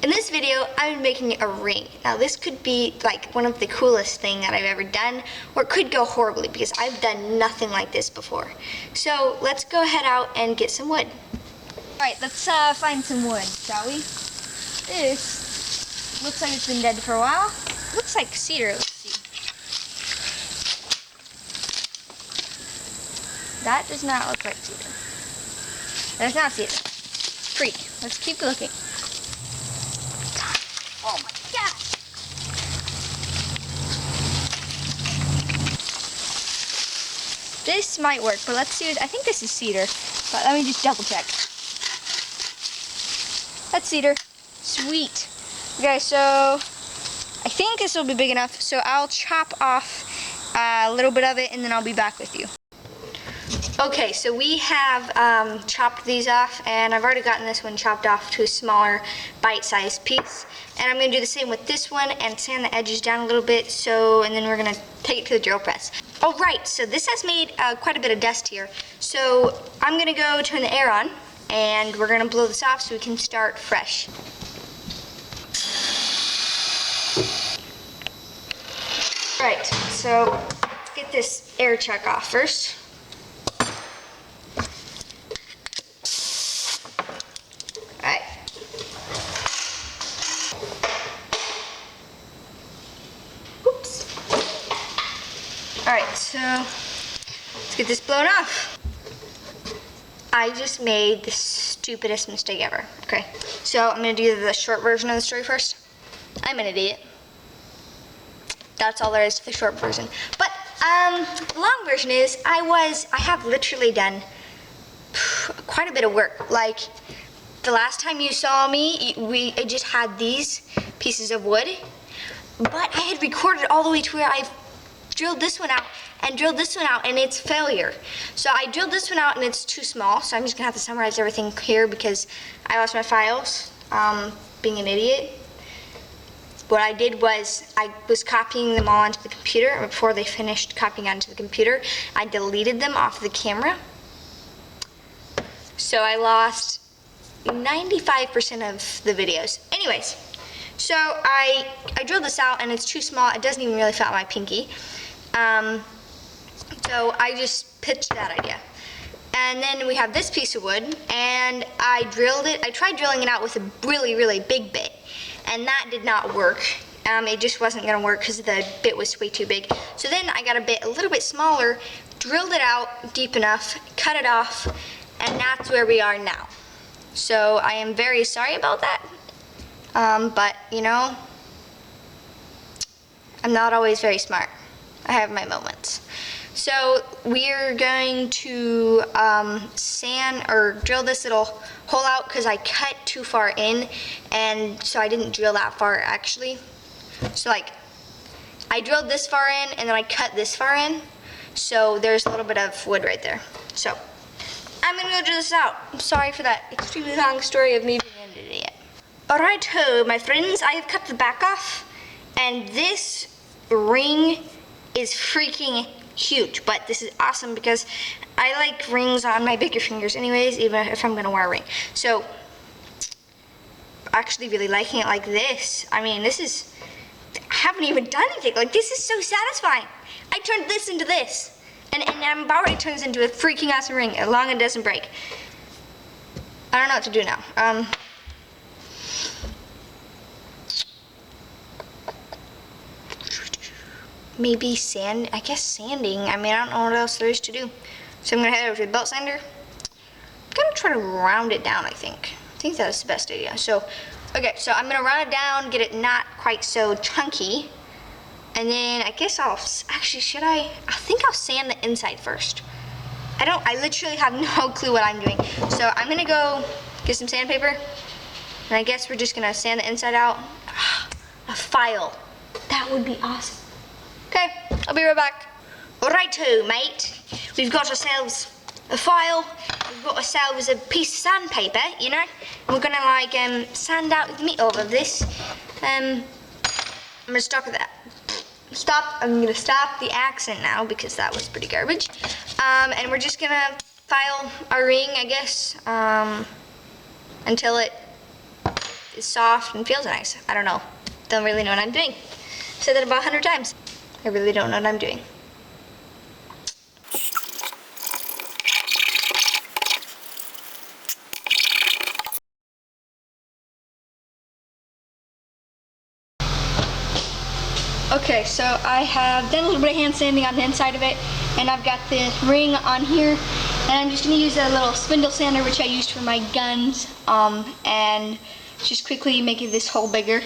In this video, I'm making a ring. Now this could be like one of the coolest thing that I've ever done, or it could go horribly because I've done nothing like this before. So let's go head out and get some wood. Alright, let's find some wood, shall we? This looks like it's been dead for a while. Looks like cedar, let's see. That does not look like cedar. That's not cedar. Freak. Let's keep looking. Oh my gosh! This might work, but let's see. I think this is cedar, but let me just double check. That's cedar. Sweet. Okay, so I think this will be big enough, so I'll chop off a little bit of it and then I'll be back with you. Okay, so we have chopped these off, and I've already gotten this one chopped off to a smaller bite-sized piece. And I'm going to do the same with this one and sand the edges down a little bit, and then we're going to take it to the drill press. Alright, so this has made quite a bit of dust here. So I'm going to go turn the air on, and we're going to blow this off so we can start fresh. Alright, so let's get this air check off first. Alright, so let's get this blown off. I just made the stupidest mistake ever. Okay, so I'm going to do the short version of the story first. I'm an idiot. That's all there is to the short version. But the long version is I have literally done quite a bit of work. Like the last time you saw me, I just had these pieces of wood, but I had recorded all the way to where I've drilled this one out and drilled this one out, and it's failure. So I drilled this one out and it's too small, so I'm just gonna have to summarize everything here because I lost my files, being an idiot. What I did was I was copying them all onto the computer, and before they finished copying onto the computer, I deleted them off the camera. So I lost 95% of the videos. Anyways, so I drilled this out and it's too small. It doesn't even really fit on my pinky. So I just pitched that idea. And then we have this piece of wood, and I tried drilling it out with a really, really big bit, and that did not work. It just wasn't gonna work because the bit was way too big. So then I got a bit a little bit smaller, drilled it out deep enough, cut it off, and that's where we are now. So I am very sorry about that. But you know, I'm not always very smart. I have my moments. So we're going to sand or drill this little hole out because I cut too far in, and so I didn't drill that far actually. So like I drilled this far in and then I cut this far in, so there's a little bit of wood right there. So I'm gonna go drill this out. I'm sorry for that extremely long story of me being an idiot. Alright ho, my friends, I have cut the back off, and this ring is freaking huge, but this is awesome because I like rings on my bigger fingers anyways, even if I'm gonna wear a ring. So actually really liking it like this. I mean, I haven't even done anything. Like, this is so satisfying. I turned this into this, and I'm about ready to turn this into a freaking awesome ring as long as it doesn't break. I don't know what to do now. Maybe sand, I guess sanding. I mean, I don't know what else there is to do. So I'm gonna head over to the belt sander. I'm gonna try to round it down, I think. I think that's the best idea. So, okay, so I'm gonna round it down, get it not quite so chunky. And then I guess actually, I think I'll sand the inside first. I literally have no clue what I'm doing. So I'm gonna go get some sandpaper. And I guess we're just gonna sand the inside out. A file, that would be awesome. Okay, I'll be right back. Righto, mate. We've got ourselves a file. We've got ourselves a piece of sandpaper, you know. And we're gonna like sand out the middle of this. I'm gonna stop with that. I'm gonna stop the accent now because that was pretty garbage. And we're just gonna file our ring, I guess, until it is soft and feels nice. I don't know. Don't really know what I'm doing. I've said that about 100 times. I really don't know what I'm doing. Okay, so I have done a little bit of hand sanding on the inside of it, and I've got the ring on here, and I'm just gonna use a little spindle sander, which I used for my guns, and just quickly making this hole bigger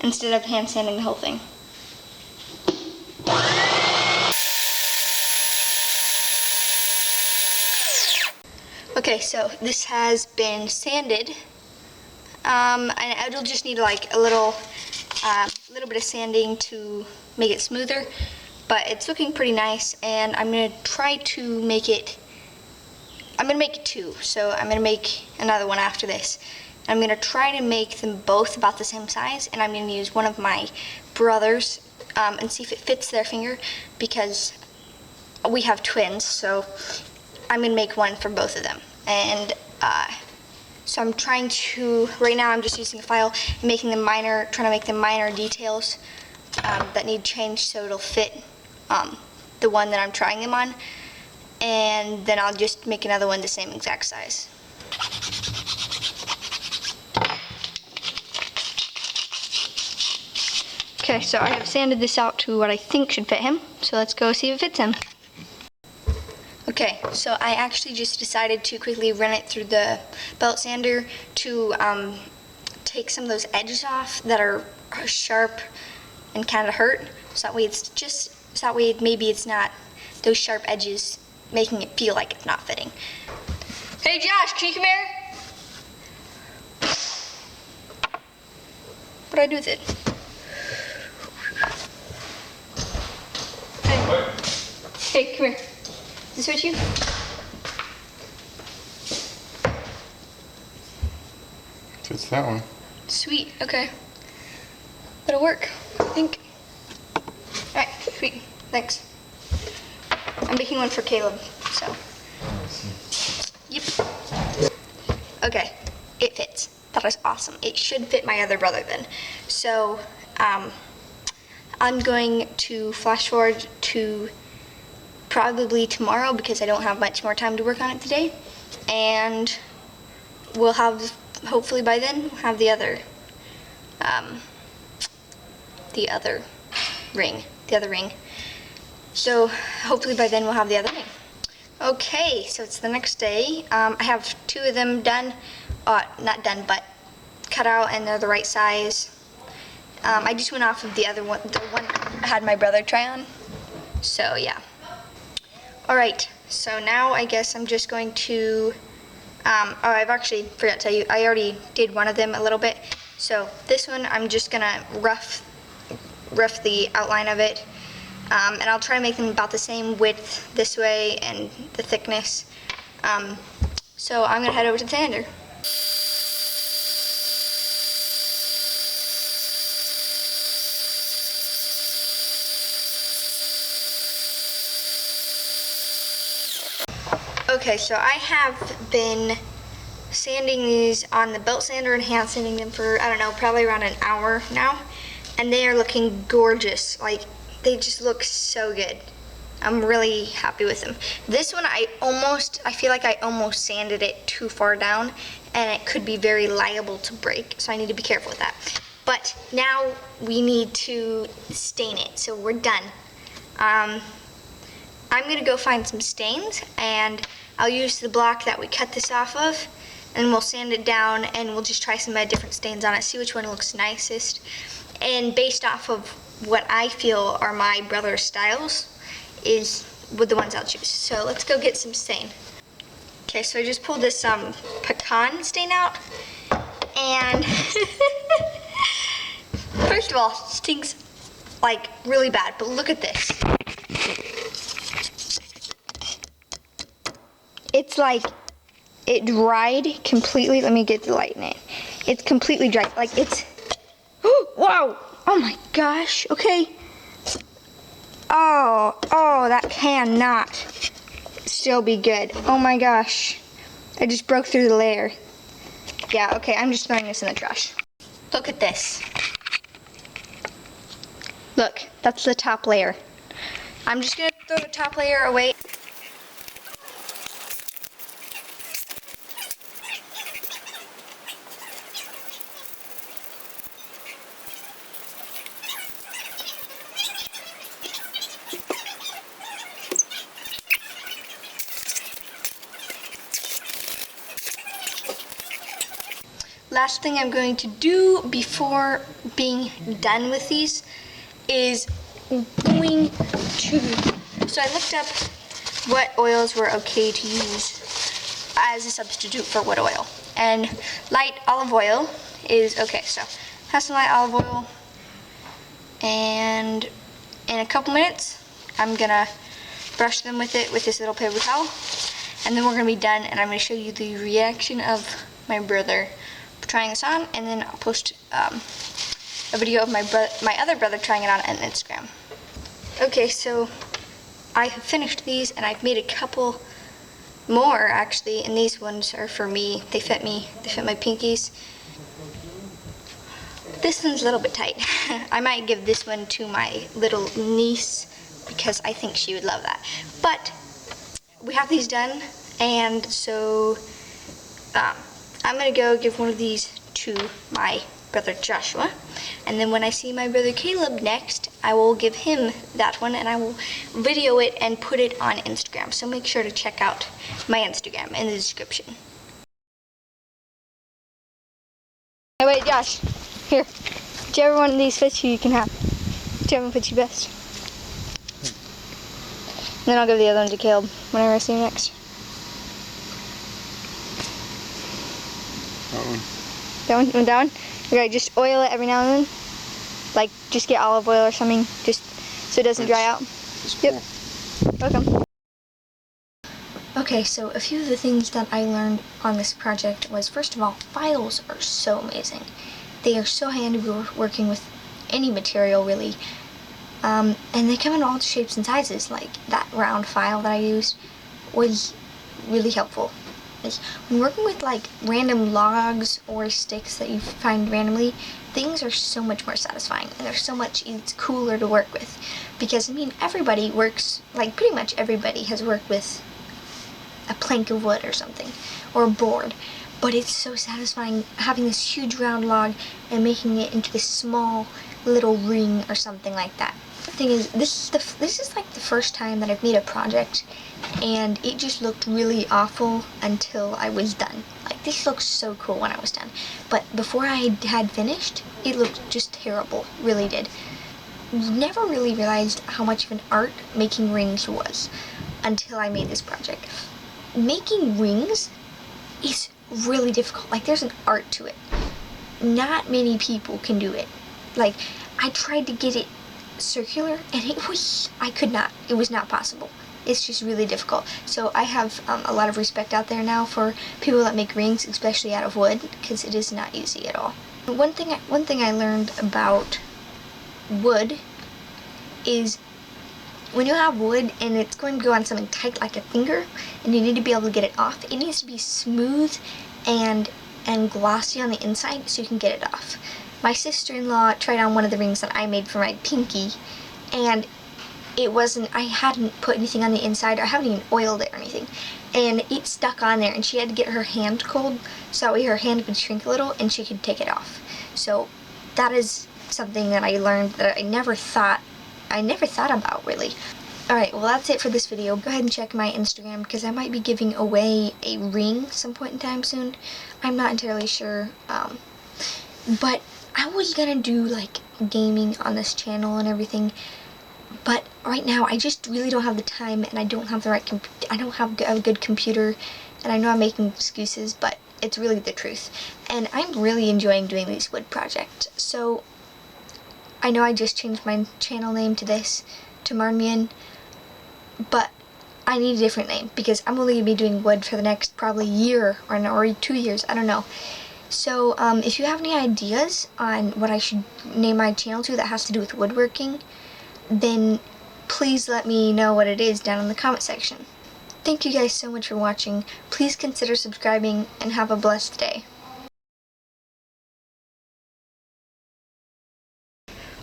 instead of hand sanding the whole thing. Okay, so this has been sanded, and it'll just need like a little bit of sanding to make it smoother, but it's looking pretty nice, and I'm gonna try to make it. I'm gonna make 2, so I'm gonna make another one after this. I'm gonna try to make them both about the same size, and I'm gonna use one of my brothers and see if it fits their finger, because we have twins, so I'm gonna make one for both of them. And so I'm trying to, right now I'm just using a file and making them trying to make the minor details that need changed so it'll fit the one that I'm trying them on. And then I'll just make another one the same exact size. Okay, so I have sanded this out to what I think should fit him, so let's go see if it fits him. Okay, so I actually just decided to quickly run it through the belt sander to take some of those edges off that are sharp and kind of hurt, so that way maybe it's not those sharp edges making it feel like it's not fitting. Hey Josh, can you come here? What'd I do with it? Hey, come here. Is this what you? Fits that one. Sweet, okay. That'll work, I think. Alright, sweet, thanks. I'm making one for Caleb, so. Yep. Okay, it fits. That is awesome. It should fit my other brother then. So, I'm going to flash forward to probably tomorrow because I don't have much more time to work on it today. And we'll have, hopefully by then, we'll have the other ring. So hopefully by then we'll have the other ring. Okay, so it's the next day. I have 2 of them done, not done, but cut out, and they're the right size. I just went off of the other one, the one I had my brother try on. So yeah. Alright, so now I guess I'm just going to, I've actually forgot to tell you, I already did one of them a little bit. So this one I'm just gonna rough the outline of it. And I'll try to make them about the same width this way and the thickness. So I'm gonna head over to the sander. Okay, so I have been sanding these on the belt sander and hand sanding them for, I don't know, probably around an hour now. And they are looking gorgeous. Like, they just look so good. I'm really happy with them. This one, I feel like I almost sanded it too far down, and it could be very liable to break, so I need to be careful with that. But now we need to stain it, so we're done. I'm gonna go find some stains, and I'll use the block that we cut this off of, and we'll sand it down, and we'll just try some different stains on it, see which one looks nicest. And based off of what I feel are my brother's styles is with the ones I'll choose. So let's go get some stain. Okay, so I just pulled this pecan stain out, and first of all, it stinks like really bad, but look at this. It's like it dried completely. Let me get the light in it. It's completely dried. Like it's, whoa, oh my gosh, okay. Oh, that cannot still be good. Oh my gosh, I just broke through the layer. Yeah, okay, I'm just throwing this in the trash. Look at this. Look, that's the top layer. I'm just gonna throw the top layer away. Last thing I'm going to do before being done with these is going to, so I looked up what oils were okay to use as a substitute for wood oil. And light olive oil is okay. So have some light olive oil, and in a couple minutes I'm gonna brush them with it with this little paper towel, and then we're gonna be done, and I'm gonna show you the reaction of my brother trying this on, and then I'll post a video of my other brother trying it on Instagram. Okay, so I have finished these, and I've made a couple more actually, and these ones are for me. They fit me. They fit my pinkies. This one's a little bit tight. I might give this one to my little niece because I think she would love that. But we have these done, and so I'm gonna go give one of these to my brother Joshua, and then when I see my brother Caleb next, I will give him that one, and I will video it and put it on Instagram. So make sure to check out my Instagram in the description. Hey, wait, Josh, here. Whichever one of these fits you, you can have. Whichever one fits you best. And then I'll give the other one to Caleb whenever I see him next. That one. That one? You want that one? Okay, just oil it every now and then. Like, just get olive oil or something, just so it doesn't dry out. Yep. Welcome. Okay, so a few of the things that I learned on this project was, first of all, files are so amazing. They are so handy working with any material, really. And they come in all shapes and sizes. Like, that round file that I used was really helpful. When working with like random logs or sticks that you find randomly, things are so much more satisfying, and they're so much cooler to work with, because I mean, everybody works, like pretty much everybody has worked with a plank of wood or something, or a board, but it's so satisfying having this huge round log and making it into this small little ring or something like that. The thing is, this is like the first time that I've made a project, and it just looked really awful until I was done. Like, this looks so cool when I was done, but before I had finished, it looked just terrible, really did. Never really realized how much of an art making rings was until I made this project. Making rings is really difficult. Like, there's an art to it. Not many people can do it. Like, I tried to get it circular, and I could not. It was not possible. It's just really difficult. So I have a lot of respect out there now for people that make rings, especially out of wood, because it is not easy at all. One thing I learned about wood is when you have wood and it's going to go on something tight like a finger, and you need to be able to get it off, it needs to be smooth and glossy on the inside so you can get it off. My sister-in-law tried on one of the rings that I made for my pinky, and I hadn't put anything on the inside, or I haven't even oiled it or anything, and it stuck on there, and she had to get her hand cold so that way her hand would shrink a little and she could take it off. So that is something that I learned that I never thought about, really. Alright, well, that's it for this video. Go ahead and check my Instagram, because I might be giving away a ring some point in time soon. I'm not entirely sure, but I was gonna do like gaming on this channel and everything, but right now I just really don't have the time, and I don't have the right I don't have a good computer, and I know I'm making excuses, but it's really the truth. And I'm really enjoying doing these wood projects. So I know I just changed my channel name to this, to Marmion, but I need a different name, because I'm only gonna be doing wood for the next probably year or 2 years, I don't know. So, if you have any ideas on what I should name my channel to that has to do with woodworking, then please let me know what it is down in the comment section. Thank you guys so much for watching. Please consider subscribing, and have a blessed day.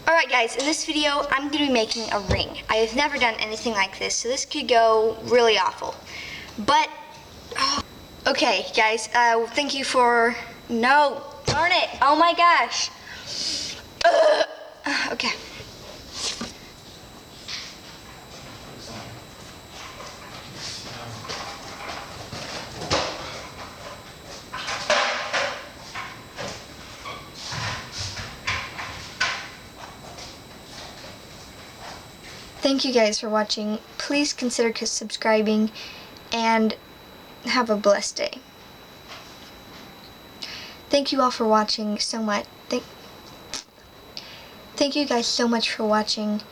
Alright guys, in this video, I'm going to be making a ring. I have never done anything like this, so this could go really awful. But, okay guys, thank you for, no, darn it, oh my gosh. Okay. Thank you guys for watching. Please consider subscribing and have a blessed day. Thank you all for watching so much. Thank you guys so much for watching.